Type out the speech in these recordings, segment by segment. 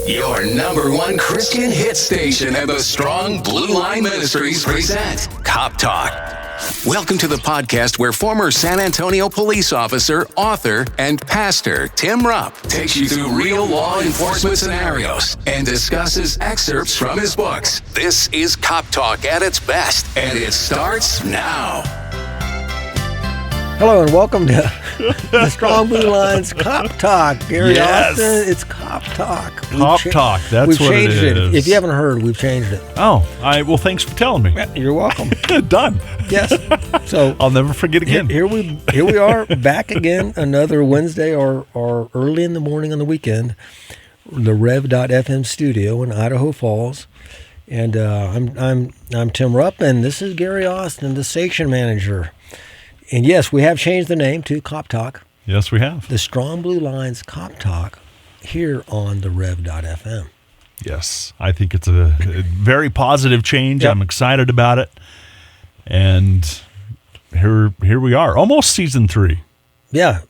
Your number one Christian hit station and the Strong Blue Line Ministries present Cop Talk. Welcome to the podcast where former San Antonio police officer, author, and pastor Tim Rupp takes you through real law enforcement scenarios and discusses excerpts from his books. This is Cop Talk at its best, and it starts now. Hello and welcome to the Strong Blue Line's Cop Talk. Gary Austin, it's Cop Talk. Cop Talk, that's we've what changed it is. If you haven't heard, we've changed it. Oh, well, thanks for telling me. You're welcome. Done. Yes. So I'll never forget again. Here we are back again, another Wednesday or early in the morning on the weekend, the Rev.FM studio in Idaho Falls. And I'm Tim Rupp, and this is Gary Austin, the station manager. And yes, we have changed the name to Cop Talk. Yes, we have. The Strong Blue Line's Cop Talk here on the Rev.FM. Yes, I think it's a very positive change. Yep. I'm excited about it. And here we are, almost season 3. Yeah.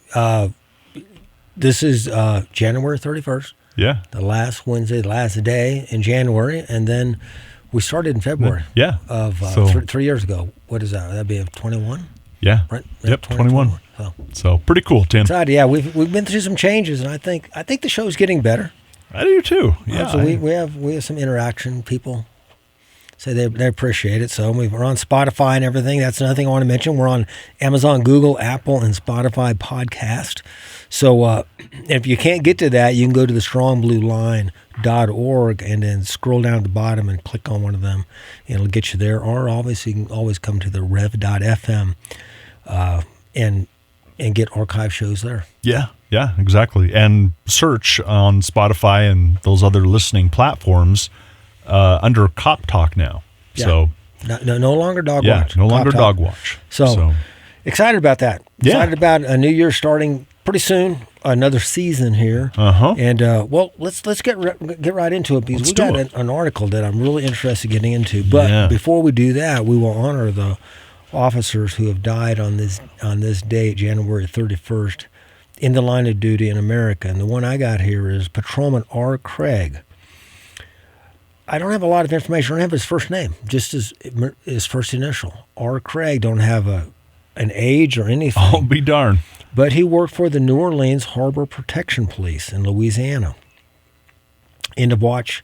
This is January 31st. Yeah. The last Wednesday, the last day in January. And then we started in February. Yeah. Of 3 years ago. What is that? That'd be 21? Yeah. Right? Yep, 21. So pretty cool, Tim. Excited. Yeah, we've been through some changes, and I think the show's getting better. I do too. Yeah. So we have some interaction. People say they appreciate it. So we're on Spotify and everything. That's another thing I want to mention. We're on Amazon, Google, Apple, and Spotify podcast. So if you can't get to that, you can go to the strongblueline.org and then scroll down at the bottom and click on one of them. It'll get you there. Or obviously, you can always come to the Rev.FM and get archive shows there. Yeah, exactly. And search on Spotify and those other listening platforms under Cop Talk now. Yeah. So no longer Dog Watch. No longer Cop Dog Talk. Watch. So excited about that. Yeah. Excited about a new year starting pretty soon. Another season here. And let's get right into it, because we got an article that I'm really interested in getting into. But before we do that, we will honor the officers who have died on this date, January 31st, in the line of duty in America. And the one I got here is Patrolman R. Craig. I don't have a lot of information. I don't have his first name, just his first initial. R. Craig. Don't have an age or anything. I'll be darned. But he worked for the New Orleans Harbor Protection Police in Louisiana. End of watch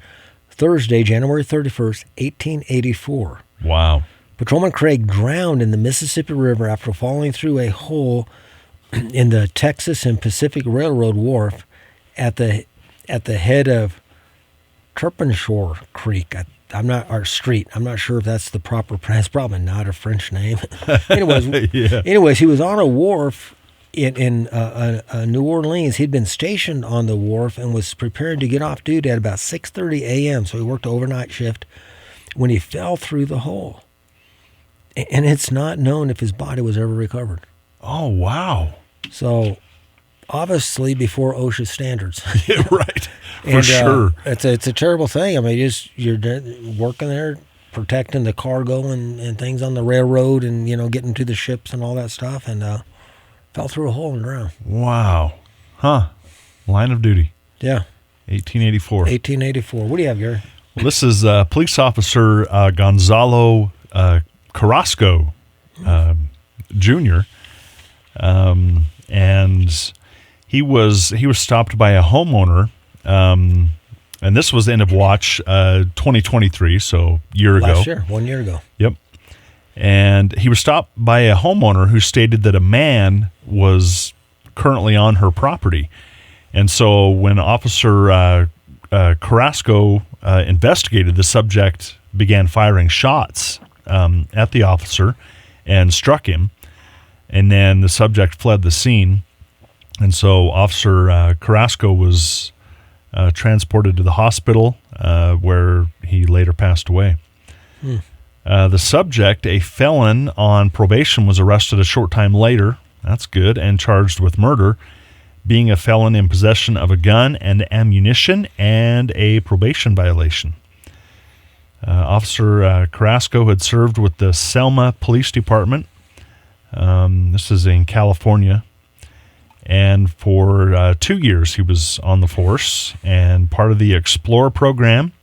Thursday, January 31st, 1884. Wow. Patrolman Craig drowned in the Mississippi River after falling through a hole in the Texas and Pacific Railroad wharf at the head of Terpentshore Creek. Street. I'm not sure if that's the proper pronounce. Probably not a French name. Anyways, he was on a wharf in New Orleans. He'd been stationed on the wharf and was prepared to get off duty at about 6:30 a.m. So he worked the overnight shift when he fell through the hole. And it's not known if his body was ever recovered. Oh, wow. So, obviously, before OSHA standards. Yeah, right. For sure. It's a terrible thing. I mean, you're working there, protecting the cargo and things on the railroad and, getting to the ships and all that stuff, and fell through a hole and drowned. Wow. Huh. Line of duty. Yeah. 1884. 1884. What do you have, Gary? Well, this is police officer Gonzalo Carrasco Jr. And he was stopped by a homeowner, and this was end of watch 2023, so Last year, 1 year ago. Yep. And he was stopped by a homeowner who stated that a man was currently on her property. And so when Officer Carrasco investigated, the subject began firing shots at the officer and struck him, and then the subject fled the scene. And so Officer Carrasco was transported to the hospital where he later passed away. The subject, a felon on probation, was arrested a short time later, that's good, and charged with murder, being a felon in possession of a gun and ammunition and a probation violation. Officer Carrasco had served with the Selma Police Department. This is in California. And for 2 years, he was on the force and part of the Explorer program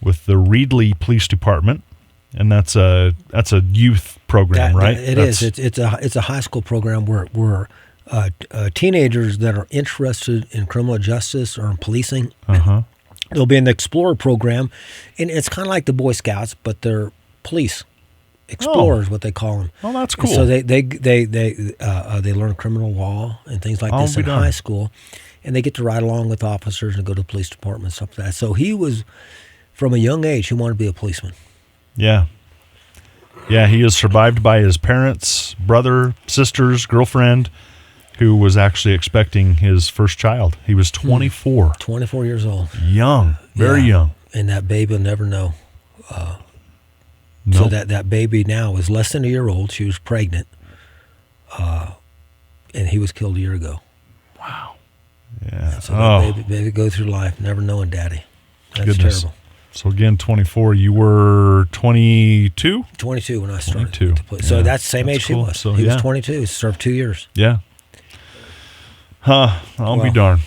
with the Reedley Police Department. And that's a youth program, right? It is. It's a high school program where teenagers that are interested in criminal justice or in policing, they'll be in the Explorer program, and it's kind of like the Boy Scouts, but they're police. Explorers, what they call them. Oh, that's cool. And so they learn criminal law and things like this in high school, and they get to ride along with officers and go to the police department and stuff like that. So he was, from a young age, he wanted to be a policeman. Yeah. Yeah, he is survived by his parents, brother, sisters, girlfriend, who was actually expecting his first child. He was 24. 24 years old. Young, very young. And that baby will never know. Nope. So that baby now is less than a year old. She was pregnant. And he was killed a year ago. Wow. Yeah. And so that baby go through life never knowing daddy. That's terrible. So again, 24. You were 22? 22 when I started. 22. To play. So that's the same age cool. he was. So, he was 22. He served 2 years. Yeah. I'll be darned.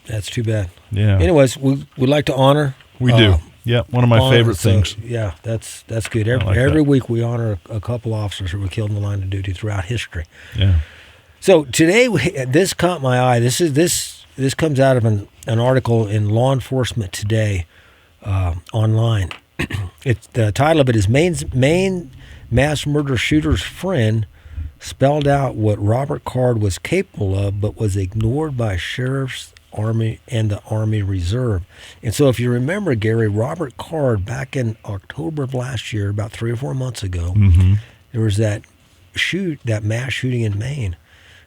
That's too bad. Yeah. Anyways, we'd like to honor. We do. Yeah, one of my favorite things. Yeah, that's good. Every week we honor a couple officers who were killed in the line of duty throughout history. Yeah. So today, this caught my eye. This comes out of an article in Law Enforcement Today online. The title of it is Maine mass murder shooter's friend spelled out what Robert Card was capable of, but was ignored by sheriffs, Army, and the Army Reserve. And so if you remember, Gary, Robert Card, back in October of last year, about 3 or 4 months ago, there was that mass shooting in Maine.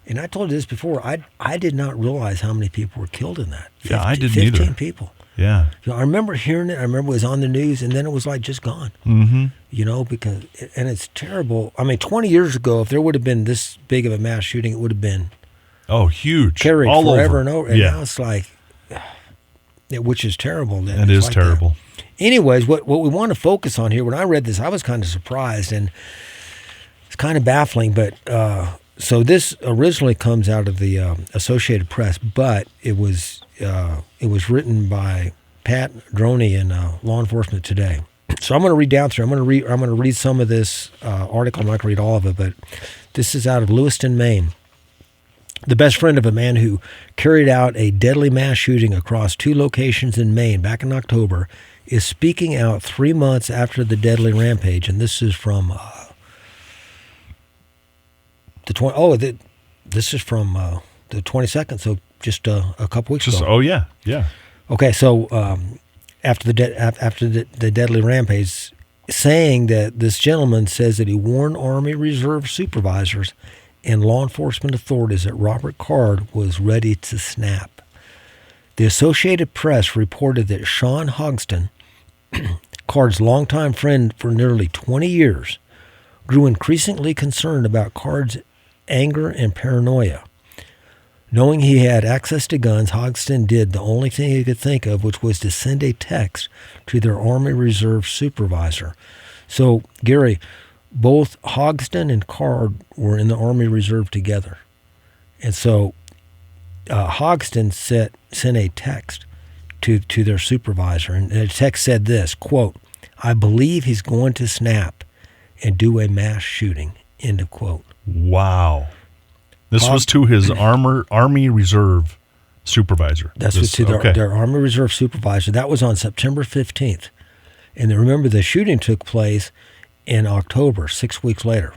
And I told you this before, I did not realize how many people were killed in that. I didn't either. 15 people. Yeah. I remember hearing it. I remember it was on the news, and then it was like just gone. Because it's terrible. I mean, 20 years ago, if there would have been this big of a mass shooting, it would have been huge, carried all forever over. and over. And now it's like, which is terrible. It is like terrible. That. Anyways, what we want to focus on here, when I read this, I was kind of surprised, and it's kind of baffling. But so this originally comes out of the Associated Press, but it was written by Pat Droney in Law Enforcement Today. So I'm going to read down through. I'm going to read some of this article. I'm not going to read all of it, but this is out of Lewiston, Maine. The best friend of a man who carried out a deadly mass shooting across 2 locations in Maine back in October is speaking out 3 months after the deadly rampage. And this is from this is from the 22nd, so just a couple weeks ago. Oh, yeah. Okay, so after the deadly rampage, saying that this gentleman says that he warned Army Reserve supervisors and law enforcement authorities that Robert Card was ready to snap. The Associated Press reported that Sean Hogston, Card's longtime friend for nearly 20 years, grew increasingly concerned about Card's anger and paranoia. Knowing he had access to guns, Hogston did the only thing he could think of, which was to send a text to their Army Reserve supervisor. So, Gary, both Hogston and Card were in the Army Reserve together. And so Hogston sent a text to their supervisor. And the text said this, quote, "I believe he's going to snap and do a mass shooting," end of quote. Wow. This was to his Army Reserve supervisor. That's to their Army Reserve supervisor. That was on September 15th. And remember, the shooting took place in October, 6 weeks later.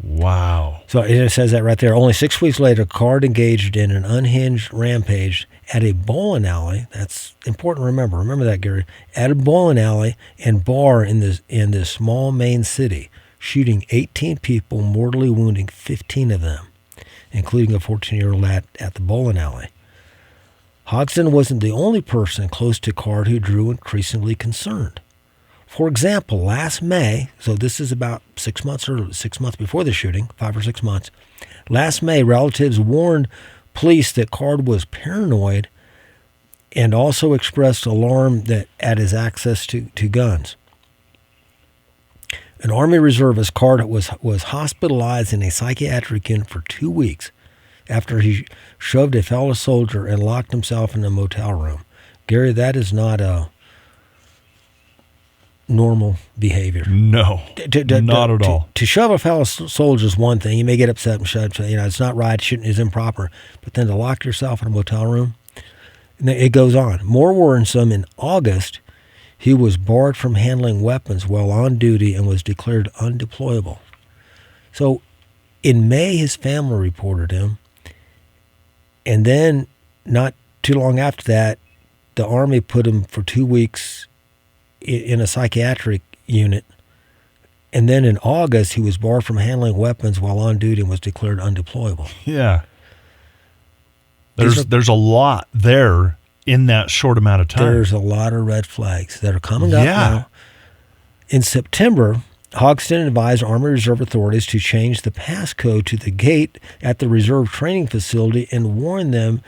Wow. So it says that right there. Only 6 weeks later, Card engaged in an unhinged rampage at a bowling alley. That's important to remember. Remember that, Gary. At a bowling alley and bar in this small Maine city, shooting 18 people, mortally wounding 15 of them, including a 14-year-old at the bowling alley. Hogston wasn't the only person close to Card who grew increasingly concerned. For example, last May, so this is about 6 months before the shooting, 5 or 6 months. Last May, relatives warned police that Card was paranoid and also expressed alarm at his access to guns. An Army reservist, Card was hospitalized in a psychiatric unit for 2 weeks after he shoved a fellow soldier and locked himself in a motel room. Gary, that is not a normal behavior. No, not at all. To shove a fellow soldier is one thing. You may get upset and shove. It's not right. It's improper. But then to lock yourself in a motel room, it goes on. More worrisome, in August, he was barred from handling weapons while on duty and was declared undeployable. So in May, his family reported him. And then not too long after that, the Army put him for 2 weeks in a psychiatric unit. And then in August, he was barred from handling weapons while on duty and was declared undeployable. Yeah. There's a lot there in that short amount of time. There's a lot of red flags that are coming up now. In September, Hogston advised Army Reserve authorities to change the passcode to the gate at the reserve training facility and warned them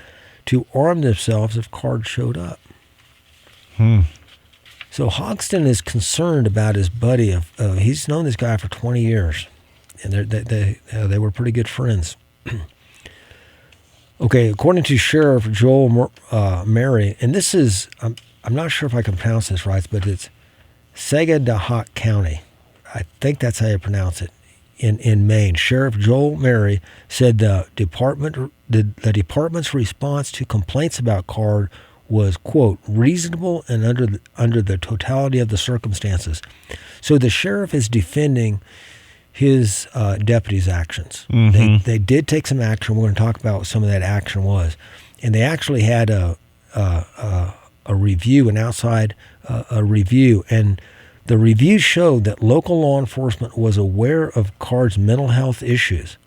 to arm themselves if cards showed up. So Hogston is concerned about his buddy. He's known this guy for 20 years, and they were pretty good friends. Okay, according to Sheriff Joel Mary, and this is, I'm not sure if I can pronounce this right, but it's Sagadahoc County. I think that's how you pronounce it, in Maine. Sheriff Joel Mary said the department's response to complaints about card was, quote, reasonable and under the totality of the circumstances. So the sheriff is defending his deputy's actions. Mm-hmm. They did take some action. We're going to talk about what some of that action was. And they actually had a review, an outside review. And the review showed that local law enforcement was aware of Card's mental health issues,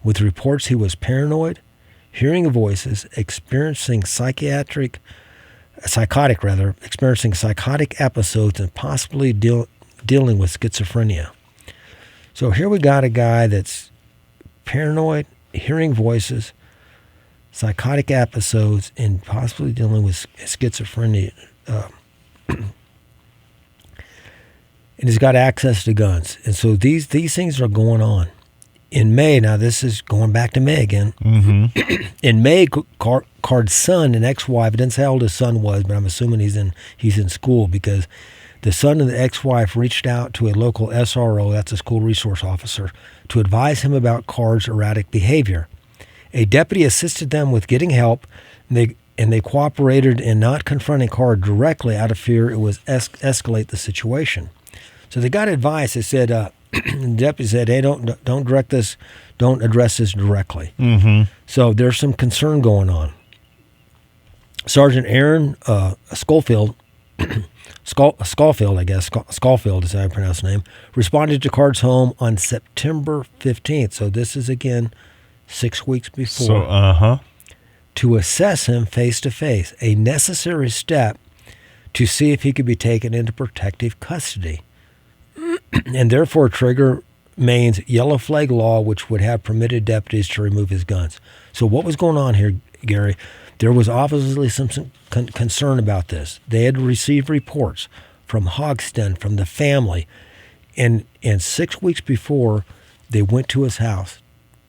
with reports he was paranoid, hearing voices, experiencing psychotic episodes, and possibly dealing with schizophrenia. So here we got a guy that's paranoid, hearing voices, psychotic episodes, and possibly dealing with schizophrenia. And he's got access to guns. And so these things are going on. In May, now this is going back to May again. Mm-hmm. In May, Card's son and ex-wife, I didn't say how old his son was, but I'm assuming he's in school, because the son and the ex-wife reached out to a local SRO, that's a school resource officer, to advise him about Card's erratic behavior. A deputy assisted them with getting help, and they cooperated in not confronting Card directly out of fear it was escalate the situation. So they got advice. They said, the deputy said, hey, don't direct this, don't address this directly. Mm-hmm. So there's some concern going on. Sergeant Aaron Schofield, I guess, Schofield is how I pronounce the name, responded to Card's home on September 15th. So this is, again, 6 weeks before. To assess him face-to-face, a necessary step to see if he could be taken into protective custody, and therefore trigger Maine's yellow flag law, which would have permitted deputies to remove his guns. So what was going on here, Gary? There was obviously some concern about this. They had received reports from Hogston, from the family, and 6 weeks before, they went to his house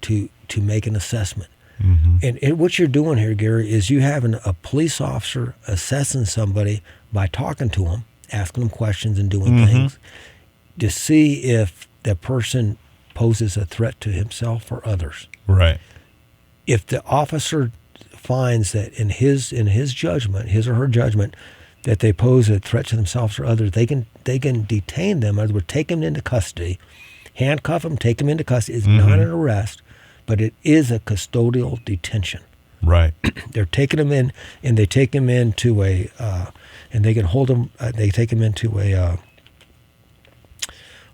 to make an assessment. Mm-hmm. And what you're doing here, Gary, is you having a police officer assessing somebody by talking to them, asking them questions and doing things to see if that person poses a threat to himself or others. Right. If the officer finds that in his judgment, his or her judgment, that they pose a threat to themselves or others, they can detain them. In other words, take them into custody, handcuff them, take them into custody. It's not an arrest, but it is a custodial detention. Right. They're taking them in, and they take them into and they can hold them. They take them into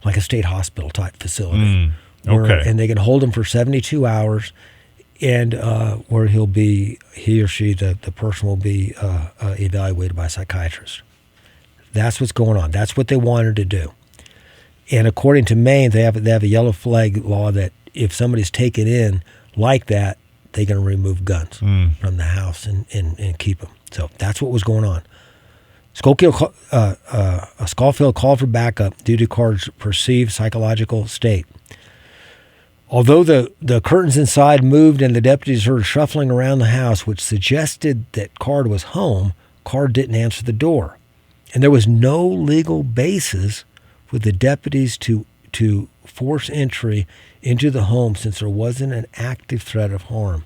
like a state hospital type facility. And they can hold him for 72 hours, and where he or she, the person will be evaluated by a psychiatrist. That's what's going on. That's what they wanted to do. And according to Maine, they have a yellow flag law that if somebody's taken in like that, they're going to remove guns from the house and keep them. So that's what was going on. Schofield called for backup due to Card's perceived psychological state. Although the curtains inside moved and the deputies heard shuffling around the house, which suggested that Card was home, Card didn't answer the door. And there was no legal basis for the deputies to force entry into the home since there wasn't an active threat of harm.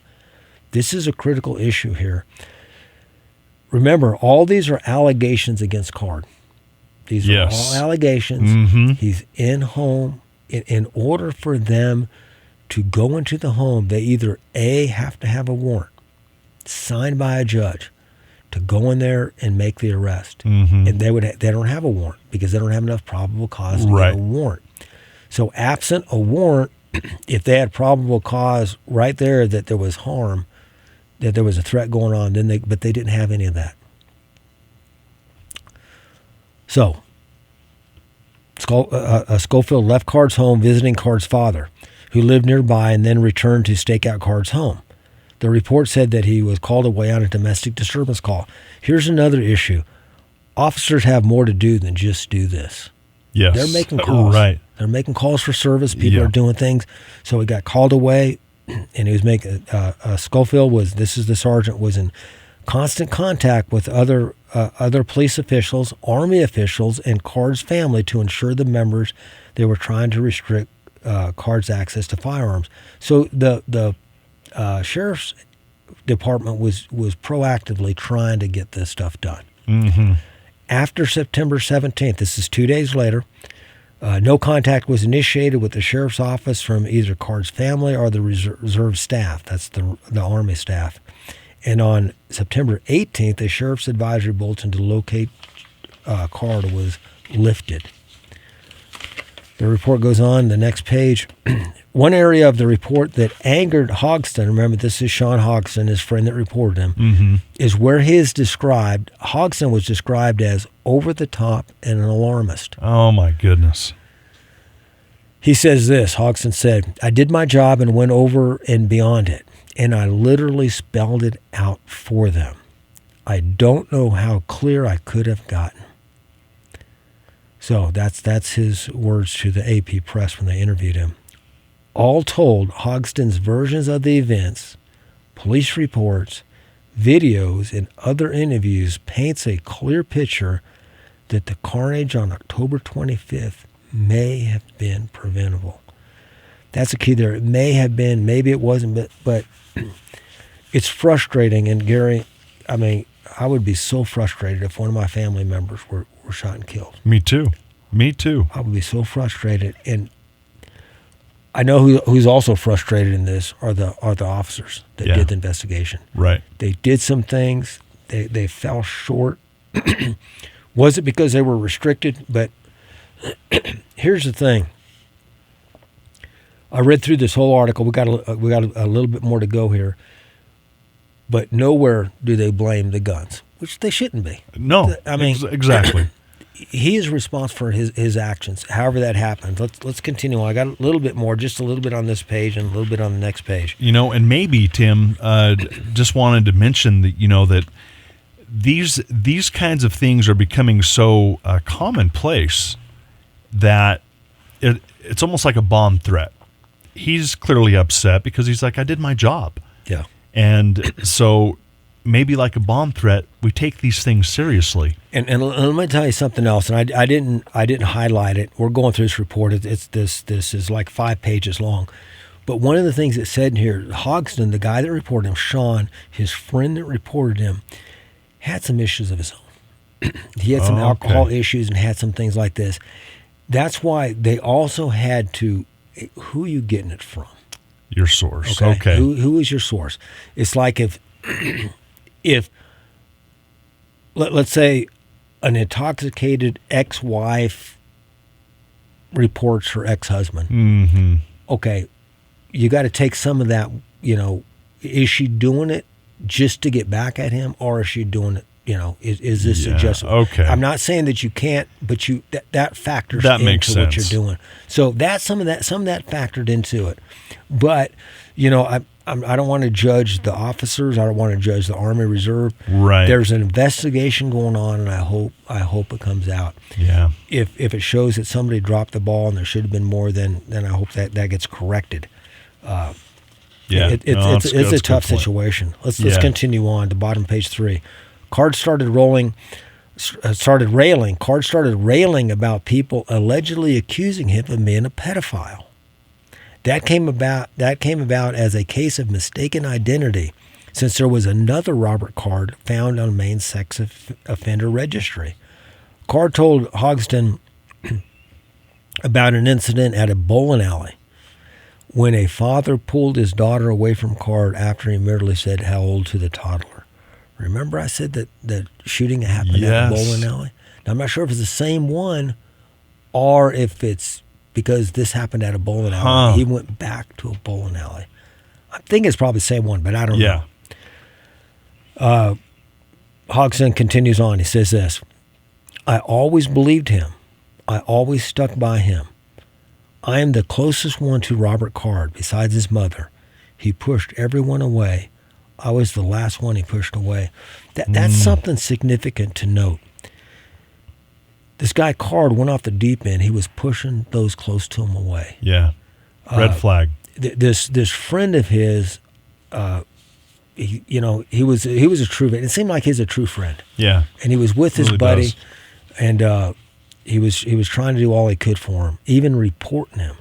This is a critical issue here. Remember, all these are allegations against Card. These are all allegations. Mm-hmm. He's in home. In order for them to go into the home, they either A, have to have a warrant signed by a judge to go in there and make the arrest. Mm-hmm. And they don't have a warrant because they don't have enough probable cause to get a warrant. So absent a warrant, if they had probable cause right there that there was harm, that there was a threat going on, but they didn't have any of that. So Schofield left Card's home visiting Card's father, who lived nearby, and then returned to stake out Card's home. The report said that he was called away on a domestic disturbance call. Here's another issue. Officers have more to do than just do this. Yes. They're making calls. Right. They're making calls for service. People are doing things. So he got called away, and he was making Schofield this is the sergeant, was in constant contact with other police officials, Army officials, and Card's family to ensure the members they were trying to restrict Card's access to firearms. So the sheriff's department was proactively trying to get this stuff done. Mm-hmm. After September 17th, this is 2 days later, no contact was initiated with the sheriff's office from either Card's family or the reserve staff. That's the Army staff. And on September 18th, a sheriff's advisory bulletin to locate Card was lifted. The report goes on, the next page. One area of the report that angered Hogston, remember this is Sean Hogston, his friend that reported him, is where Hogston was described as over the top and an alarmist. Oh my goodness. He says this, Hogston said, "I did my job and went over and beyond it, and I literally spelled it out for them. I don't know how clear I could have gotten." So that's his words to the AP press when they interviewed him. All told, Hogston's versions of the events, police reports, videos, and other interviews paints a clear picture that the carnage on October 25th may have been preventable. That's the key there. It may have been, maybe it wasn't, but it's frustrating. And Gary, I mean, I would be so frustrated if one of my family members were shot and killed. Me too. I would be so frustrated. And I know who's also frustrated in this are the officers that did the investigation. Right. They did some things. They fell short. Was it because they were restricted? But here's the thing. I read through this whole article. We got a little bit more to go here. But nowhere do they blame the guns, which they shouldn't be. No, I mean, exactly. He is responsible for his actions, however that happened. Let's continue on. I got a little bit more, just a little bit on this page and a little bit on the next page. And maybe, Tim, just wanted to mention that, that these kinds of things are becoming so commonplace that it's almost like a bomb threat. He's clearly upset because he's like, I did my job. Yeah. And so maybe like a bomb threat, we take these things seriously. And let me tell you something else. And I didn't highlight it. We're going through this report. This is like 5 pages long. But one of the things it said in here, Hogston, the guy that reported him, Sean, his friend that reported him, had some issues of his own. He had some alcohol issues and had some things like this. That's why they also had to, who are you getting it from? Your source. Okay. Who is your source? It's like if let's say an intoxicated ex-wife reports her ex-husband. Mm-hmm. Okay, you got to take some of that, is she doing it just to get back at him, or is she doing it, is this adjustment? Okay. I'm not saying that you can't, but that factors that into makes sense. What you're doing. So that's some of that factored into it. But, I don't want to judge the officers. I don't want to judge the Army Reserve. Right. There's an investigation going on, and I hope it comes out. Yeah. If it shows that somebody dropped the ball and there should have been more, then I hope that gets corrected. It's a tough situation. Let's continue on to bottom page 3. Card started railing about people allegedly accusing him of being a pedophile. That came about as a case of mistaken identity, since there was another Robert Card found on Maine sex offender registry. Card told Hogston about an incident at a bowling alley when a father pulled his daughter away from Card after he merely said how old to the toddler. Remember I said that shooting happened at a bowling alley? Now, I'm not sure if it's the same one or if it's because this happened at a bowling alley. He went back to a bowling alley. I think it's probably the same one, but I don't know. Hodgson continues on. He says this, I always believed him. I always stuck by him. I am the closest one to Robert Card besides his mother. He pushed everyone away. I was the last one he pushed away. That's something significant to note. This guy Card went off the deep end. He was pushing those close to him away. Yeah. Red flag. This friend of his, he was a true. It seemed like he's a true friend. Yeah. And he was with his buddy, and he was trying to do all he could for him, even reporting him.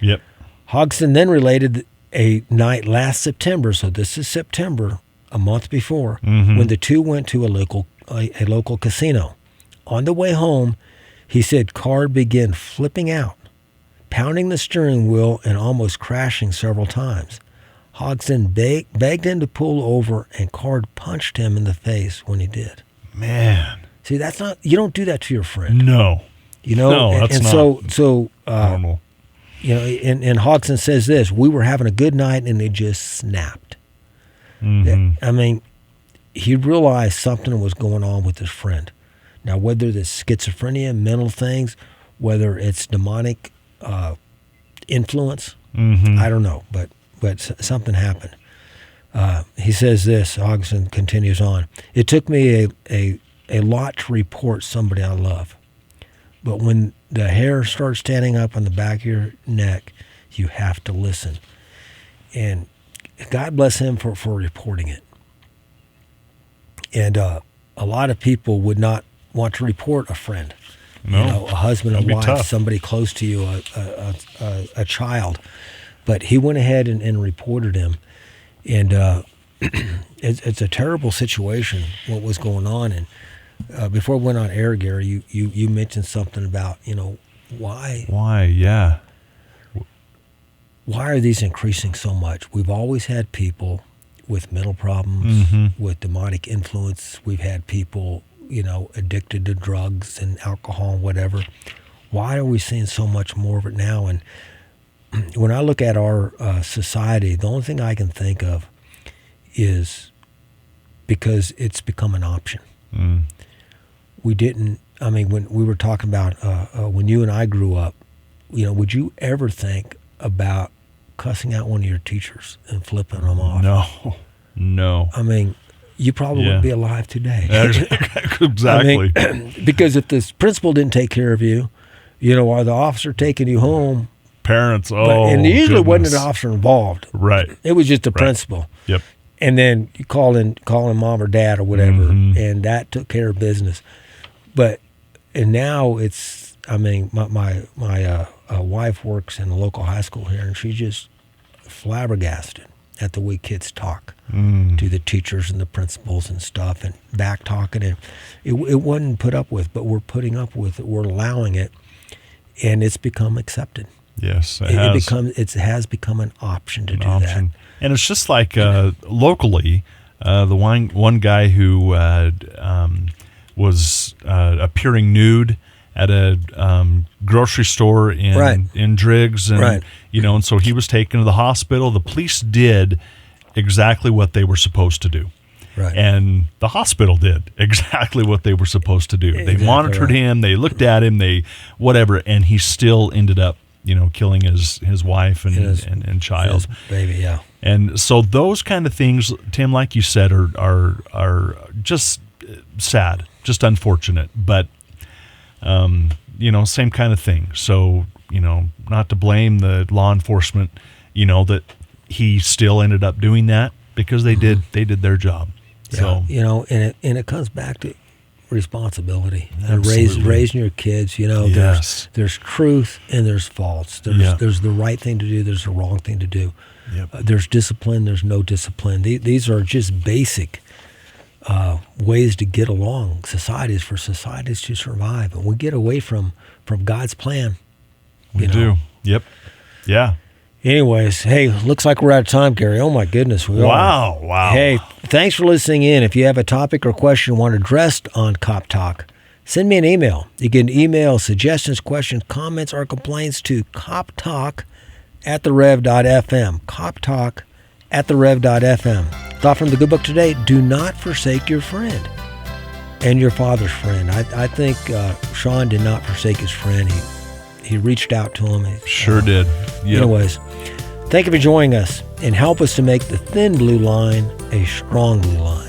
Yep. Hodgson then related a night last September, so this is September, a month before, when the two went to a local casino. On the way home, he said Card began flipping out, pounding the steering wheel and almost crashing several times. Hodgson begged him to pull over, and Card punched him in the face when he did. Man. See, you don't do that to your friend. No. That's not normal. And Hodgson says this, we were having a good night and they just snapped. I mean, he realized something was going on with his friend. Now, whether it's schizophrenia, mental things, whether it's demonic influence, I don't know, but something happened. He says this, Hodgson continues on, it took me a lot to report somebody I love. But when the hair starts standing up on the back of your neck, you have to listen. And God bless him for reporting it. And a lot of people would not want to report a friend. No. A husband, a wife, tough. somebody close to you, a child. But he went ahead and reported him. And it's a terrible situation, what was going on. And before we went on air, Gary, you mentioned something about, why? Why, yeah. Why are these increasing so much? We've always had people with mental problems, with demonic influence. We've had people, addicted to drugs and alcohol and whatever. Why are we seeing so much more of it now? And when I look at our society, the only thing I can think of is because it's become an option. When we were talking about when you and I grew up, would you ever think about cussing out one of your teachers and flipping them off? No. I mean, you probably wouldn't be alive today. Exactly. Because if the principal didn't take care of you, or the officer taking you home, parents, and usually goodness. wasn't an officer involved. Right. It was just the principal. Yep. And then you calling mom or dad or whatever, and that took care of business. And now it's, my wife works in a local high school here, and she's just flabbergasted at the way kids talk to the teachers and the principals and stuff, and back talking. And it wasn't put up with, but we're putting up with it. We're allowing it, and it's become accepted. Yes, it has become an option to do that. And it's just like locally, the one guy who was appearing nude at a grocery store in Driggs, and and so he was taken to the hospital. The police did exactly what they were supposed to do. Right. And the hospital did exactly what they were supposed to do. They monitored him, they looked at him, and he still ended up, killing his wife and child. His baby, yeah. And so those kind of things, Tim, like you said, are just sad, just unfortunate, but same kind of thing. So, not to blame the law enforcement that he still ended up doing that because they did their job. Yeah, So and it comes back to responsibility and Absolutely. raising your kids. Yes. There's truth and there's false. There's the right thing to do. There's the wrong thing to do. Yep. There's discipline. There's no discipline. These are just basic ways to get along. Societies to survive, and we get away from God's plan. we do. Yep. Yeah. Anyways, hey, looks like we're out of time, Gary. Oh my goodness, we are. Wow. Hey, thanks for listening in. If you have a topic or question you want addressed on Cop Talk, send me an email. You can email suggestions, questions, comments, or complaints to coptalk@therev.fm. coptalk@therev.fm. Thought from the good book today: do not forsake your friend and your father's friend. I think Sean did not forsake his friend. He reached out to him. Sure did. Yep. Anyways, thank you for joining us, and help us to make the thin blue line a strong blue line.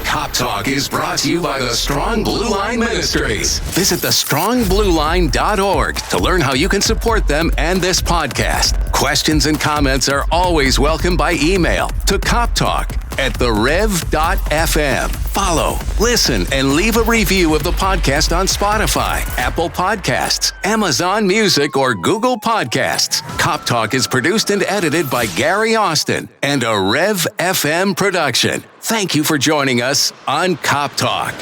Cop Talk is brought to you by the Strong Blue Line Ministries. Visit thestrongblueline.org to learn how you can support them and this podcast. Questions and comments are always welcome by email to coptalk@therev.fm. Follow, listen, and leave a review of the podcast on Spotify, Apple Podcasts, Amazon Music, or Google Podcasts. Cop Talk is produced and edited by Gary Austin and a Rev FM production. Thank you for joining us on Cop Talk.